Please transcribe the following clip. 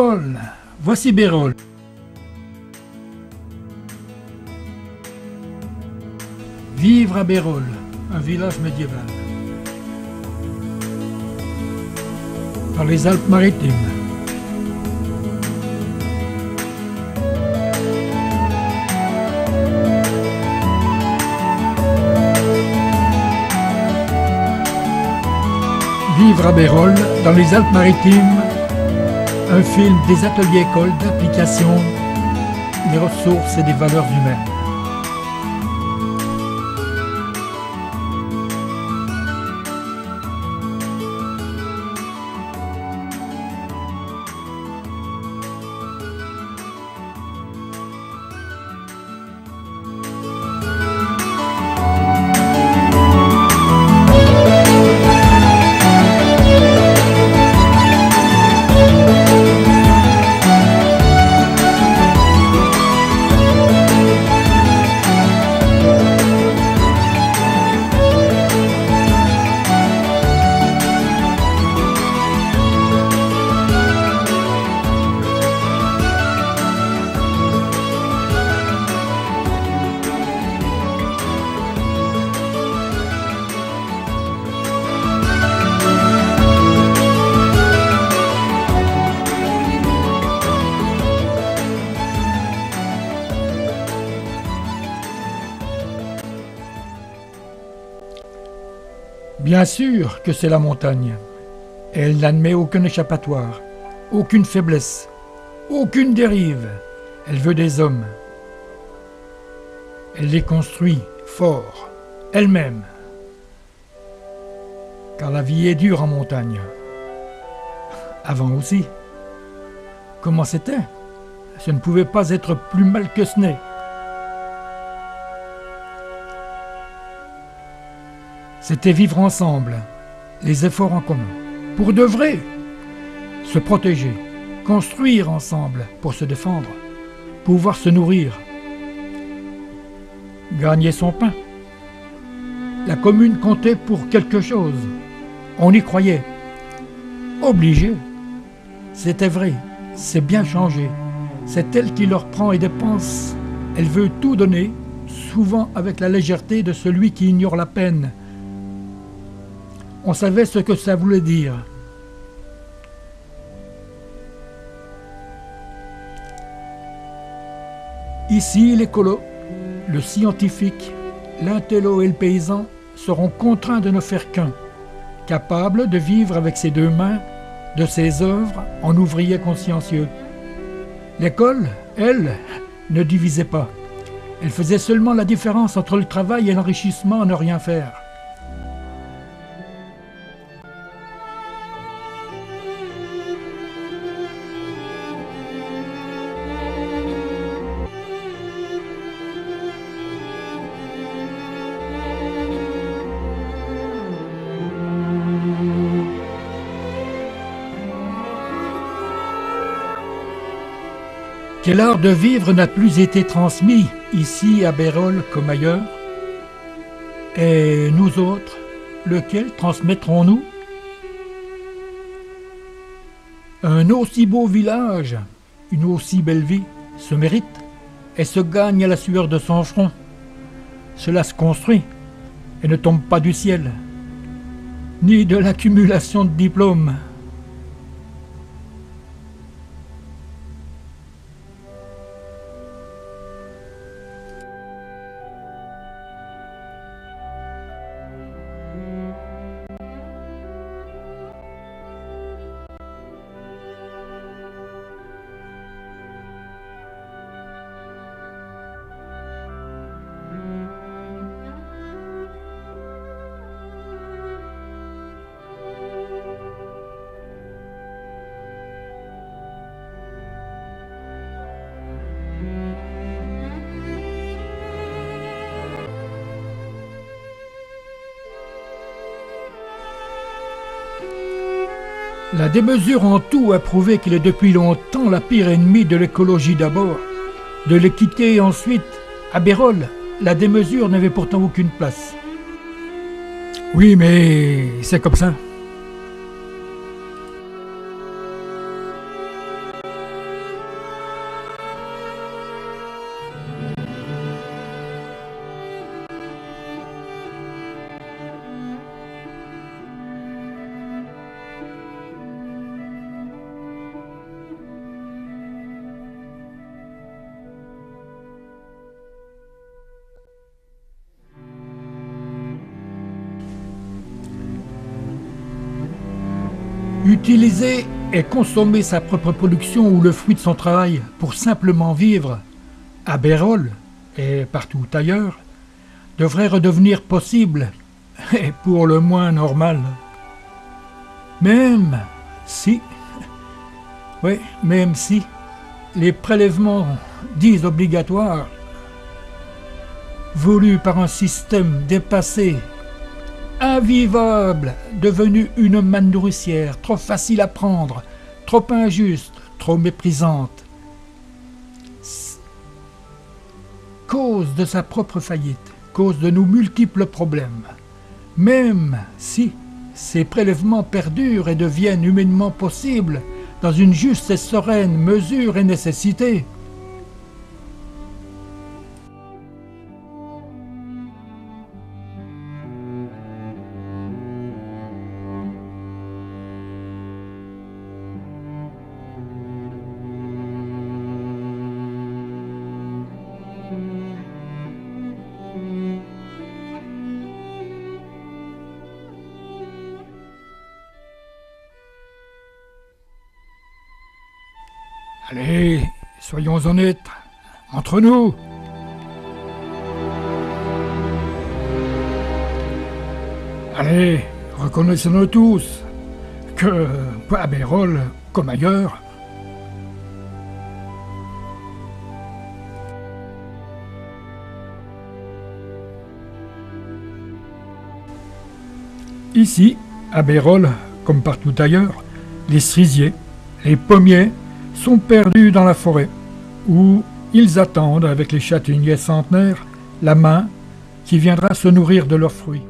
Bérol! Voici Bérol. Vivre à Bérol, un village médiéval. Dans les Alpes-Maritimes. Vivre à Bérol, dans les Alpes-Maritimes, un film des ateliers écoles d'application des ressources et des valeurs humaines. Bien sûr que c'est la montagne. Elle n'admet aucun échappatoire, aucune faiblesse, aucune dérive. Elle veut des hommes. Elle les construit forts, elle-même. Car la vie est dure en montagne. Avant aussi. Comment c'était? Ce ne pouvait pas être plus mal que ce n'est. C'était vivre ensemble, les efforts en commun, pour de vrai, se protéger, construire ensemble pour se défendre, pouvoir se nourrir, gagner son pain. La commune comptait pour quelque chose, on y croyait, obligé. C'était vrai, c'est bien changé, c'est elle qui leur prend et dépense, elle veut tout donner, souvent avec la légèreté de celui qui ignore la peine. On savait ce que ça voulait dire. Ici, l'écolo, le scientifique, l'intello et le paysan seront contraints de ne faire qu'un, capables de vivre avec ses deux mains, de ses œuvres, en ouvrier consciencieux. L'école, elle, ne divisait pas. Elle faisait seulement la différence entre le travail et l'enrichissement à ne rien faire. Quel art de vivre n'a plus été transmis ici à Bérol comme ailleurs? Et nous autres, lequel transmettrons-nous? Un aussi beau village, une aussi belle vie, se mérite et se gagne à la sueur de son front. Cela se construit et ne tombe pas du ciel, ni de l'accumulation de diplômes. La démesure en tout a prouvé qu'il est depuis longtemps la pire ennemie de l'écologie d'abord, de l'équité ensuite. À Bérol, la démesure n'avait pourtant aucune place. Oui, mais c'est comme ça. Utiliser et consommer sa propre production ou le fruit de son travail pour simplement vivre, à Bérol et partout ailleurs, devrait redevenir possible et pour le moins normal. Même si les prélèvements dits obligatoires, voulus par un système dépassé, invivable, devenu une manne nourricière, trop facile à prendre, trop injuste, trop méprisante, cause de sa propre faillite, cause de nos multiples problèmes. Même si ces prélèvements perdurent et deviennent humainement possibles dans une juste et sereine mesure et nécessité, allez, soyons honnêtes, entre nous. Allez, reconnaissons-nous tous que, à Bérol, comme ailleurs, ici, à Bérol, comme partout ailleurs, les cerisiers, les pommiers sont perdus dans la forêt, où ils attendent avec les châtaigniers centenaires la main qui viendra se nourrir de leurs fruits.